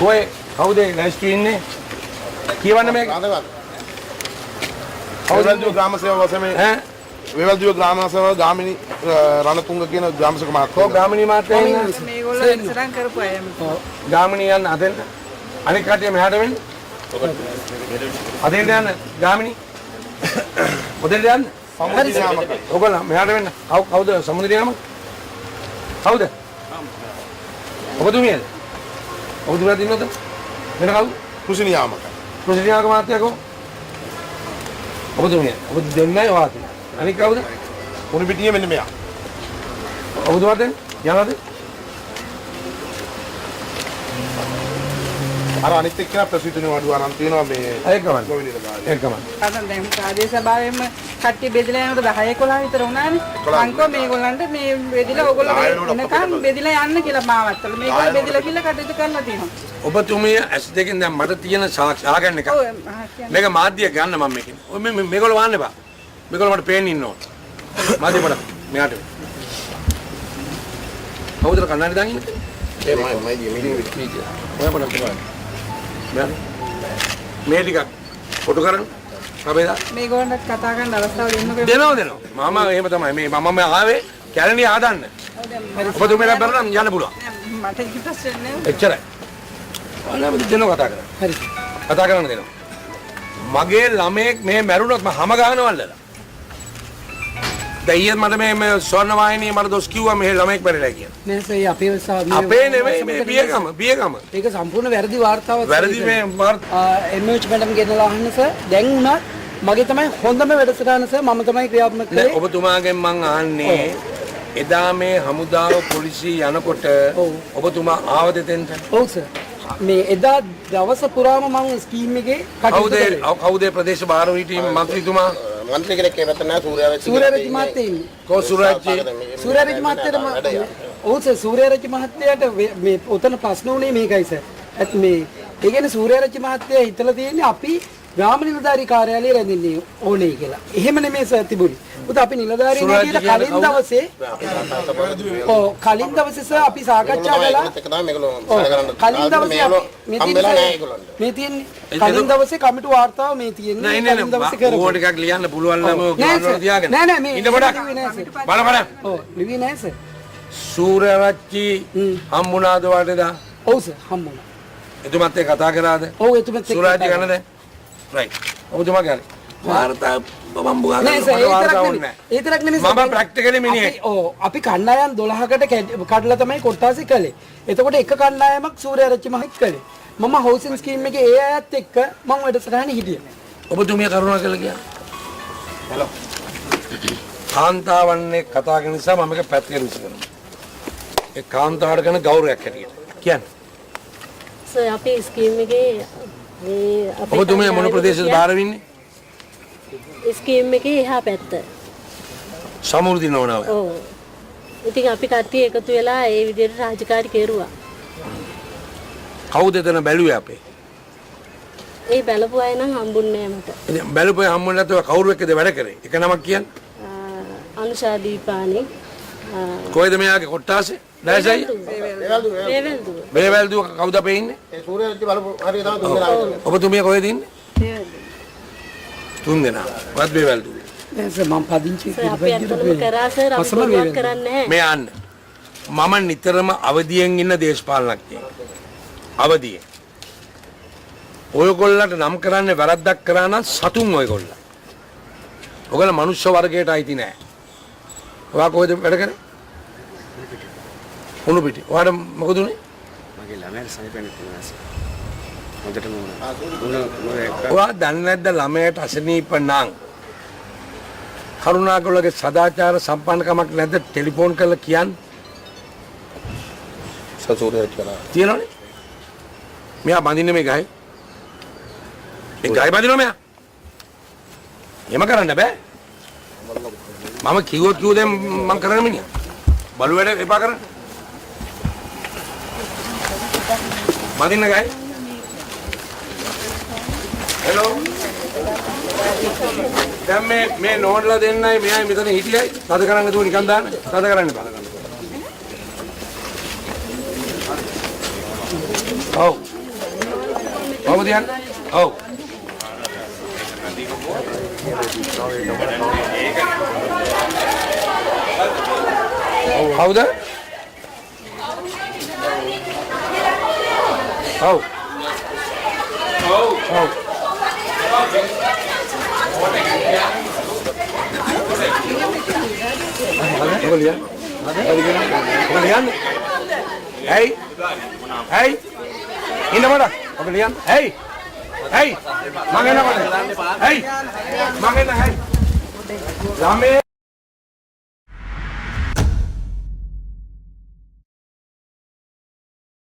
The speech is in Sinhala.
ඔය කවුද ලෑස්ති ඉන්නේ? කියවන්න මේක. වේවැල්දුව ග්‍රාම සේවා වසමේ ඈ වේවැල්දුව ග්‍රාම සේවා ගාමිණී රණතුංග කියන ග්‍රාමසේවක මහත්මයා. ගාමිණී මාත්‍යා ඉන්න. මේගොල්ලෝ ඉස්සරහන් කරපු අය. ගාමිණී යන්න අතෙන්ට. අනික කටිය මෙහාට වෙන්න. අතෙන්ට යන්න ගාමිණී. ඔතෙන්ට යන්න. සමුද්‍ර යාමක. ඔයගොල්ලෝ මෙහාට වෙන්න. කවුද සමුද්‍ර යාමක? කවුද? ඔබතුමියද? ඔබතුමියද ඉන්නවද? වෙන කවුද? කුසිනි යාමක. කුසිනි යාමක මාත්‍යා කො? ඔබතුමිය. ඔබ දෙන්නයි වාති. අනික කවුද? උණු පිටියේ මෙන්න මෙයා. ඔබතුමාට යනවද? අර අනිත් එක්කෙනා ප්‍රසිද්ධ වඩුව අරන් තියෙනවා මේ ඒකමයි. ගොවිනේද ඒකමයි. අද දැන් කාදේ සභාවෙම කට්ටිය බෙදලා යනකොට 10 11 විතර වුණානේ. අංකෝ මේගොල්ලන්ට මේ බෙදලා ඕගොල්ලෝ එනකන් බෙදලා යන්න කියලා මාවත්තල. මේගොල්ලෝ බෙදලා කියලා කටයුතු කරලා තියෙනවා. ඔබතුමිය ඇස් දෙකෙන් දැන් මට තියෙන සාගන්න එක. මේක මාධ්‍ය ගන්න මම මේකෙන්. ඔය මේගොල්ලෝ වහන්න එපා. මේගොල්ලෝ මට පේන්න ඉන්න ඕන. මාධ්‍ය පොඩ මෙහාට. කවුද කන්නඩි දාගෙන ඉන්නේ? ඒ මයි ඔය පොඩ බලන්න. මේ ටිකක් ෆොටෝ කරන්න. අපේදා මේගොල්ලන්ට කතා කරන්න අවස්ථාව දෙන්නකෝ. දෙනවා. මම එහෙම තමයි. මම ආවේ කැලණිය ආදන්න. ඔබතුමියලා බැලුවනම් යන්න පුළුවන්. මට ඉතිපස් වෙන්නේ. එච්චරයි. අනවද දෙනවා කතා කරන්න. හරි. කතා කරන්න දෙනවා. මගේ ළමයෙක් මේ මැරුණොත් මම හැම ගහනවල්ලලා. දැන් මට මේ ස්වර්ණ වාහිනිය මට දොස් කිව්වා මේ ළමයෙක් මැරිලා කියලා. නෑ සර් අපේ නෙමෙයි මේ බියගම. ඒක සම්පූර්ණ වැරදි වාර්තාවක්. වැරදි මේ එම්එච් මැඩම් ගෙනලා අහන්න සර්. දැන් උනත් මගේ තමයි හොඳම වැඩසටහන සර්. මම තමයි ක්‍රියාත්මක කළේ. ඔබතුමාගෙන් මං අහන්නේ එදා මේ හමුදාව පොලිසිය යනකොට ඔබතුමා ආවද දෙතෙන්ට? ඔව් සර්. මේ එදා දවස පුරාම මම ස්කීම් එකේ කටයුතු කළේ. කවුද ප්‍රදේශ භාර හිටියේ මන්ත්‍රීතුමා? මන්ත්‍රී කෙනෙක් ඒ පැත්ත නෑ සූර්යරජි මහත්තයා ඉන්නේ. කො සූර්යරජි ඔව් සර් සූර්යරජි මහත්තයාට මේ උතන ප්‍රශ්න උනේ මේකයි සර්. මේ ඒ කියන්නේ සූර්යරජි මහත්තයා හිතලා තියෙන්නේ අපි ග්‍රාම නිලධාරී කාර්යාලය රැඳින්නේ ඕනේ කියලා. එහෙම නෙමෙයි සර් තිබුණේ. උත අපි නිලධාරීන් හැටියට කලින් දවසේ කලින් දවසේ සර් අපි සාකච්ඡා කළා. කලින් දවසේ මේ තියෙන්නේ කලින් දවසේ කමිටු වාර්තාව මේ තියෙන්නේ කලින් දවසේ කරා. ඕක ටිකක් ලියන්න පුළුවන් නම් ඔය ගානවල තියාගෙන. නෑ මේ ඉන්න පොඩක්. බලන්න. ඔව් ලිවි නෑ සර්. සූර්යරජි හම්බුණාද වටේදා? ඔව් සර් හම්බුණා. එතුමත් එක්ක කතා කරාද? ඔව් එතුමත් එක්ක. සූර්යරජි ගන්නද? රයිට්. ඔබතුමා ගන්නේ. වාර්තා බම්බු ගන්න. නෑ සර් ඒ තරක් නෙමෙයි මම ප්‍රැක්ටිකලි මිනිහෙක්. ඔව් අපි කණ්ඩායම් 12කට කඩලා තමයි කොට්ටාසි කළේ. එතකොට එක කණ්ඩායමක් සූර්යරජි මහත් කළේ. මම හවුසින් ස්කීම් එකේ ඒ අයත් එක්ක මම වැඩසටහනේ හිටියා. ඔබතුමිය කරුණා කළා කියලා. හෙලෝ. කාන්තාවන්නේ කතා කරන නිසා මම මේක පැත්තකට විසඳනවා. ඒ කාන්තාවට කරන ගෞරවයක් හැටියට. කියන්නේ. සර් අපේ ස්කීම් එකේ මේ අපේ ඔබතුමිය මොන ප්‍රදේශයද බාර වෙන්නේ? ස්කීම් එකේ එහා පැත්ත. සමෘද්ධි නෝනාව. ඔව්. ඉතින් අපි කට්ටිය එකතු වෙලා ඒ විදිහට රාජකාරී කෙරුවා. කවුද එතන බැලුවේ අපේ? ඒ බලපු අය නම් හම්බුන්නේ නැහැ මට. ඉතින් බැලුවේ හම්බුනේ නැතුව කවුරු එක්කද වැඩ කරේ? එක නමක් කියන්නේ? අනුෂා දීපානි. කොහෙද මෙයාගේ කොට්ටාසේ? දැසයි. වේවැල්දුව කවුද අපේ ඉන්නේ? ඒ සූර්යරජි බලපු හරිය තමයි තුන් දෙනා ඉන්නේ. ඔබතුමිය කොහෙද ඉන්නේ? තුන් දෙනා. වත් වේවැල්දුව. දැන් සර් මම පදිංචි අපි අතලම කරා සර් අපි මොනවත් කරන්නේ නැහැ. මේ යන්න. මම නිතරම අවදියෙන් ඉන්න දේශපාලනඥයෙක්. අවදියෙන්. ඔයගොල්ලන්ට නම් කරන්නේ වැරද්දක් කරා නම් සතුන් ඔයගොල්ලෝ. ඔයගොල්ලෝ මනුෂ්‍ය වර්ගයට අයිති නෑ. ඔයා කොහෙද වැඩ කරන්නේ? උණු පිටි. ඔයාට මොකද උනේ? මගේ ළමයාට සනීපෙන්න තියෙනවා. හොඳටම වුණා. ඔයා දන්නේ නැද්ද ළමයට අසනීප නම් කරුණාකරලගේ සදාචාර සම්පන්නකමක් නැද්ද ටෙලිෆෝන් කරලා කියන්න? සූර්යරජි කළා. තියෙනවනේ. මෙයා බඳින්නේ මේ ගහේ. ඒ ගහේ බඳිනවා මෙයා. එහෙම කරන්න බෑ. මම කිව්වොත් දැන් මම කරන්න මිනිහා. බලු වැඩ එපා කරන්න. බඳින්න ගහේ. හෙලෝ. දැන් මේ නෝඩ්ලා දෙන්නයි මෙයයි මෙතන හිටියයි. තද කරන්න දුව නිකන් දාන්න. තද කරන්න බෑ. ඔව්. කොහොමද යන්නේ? ඔව්. කවුද? ඔව්. ඔව්. Boleh ya? Hey, hey, ini mana? Boleh? Hey, hey, mana mana? Hey, mana hey? Lame.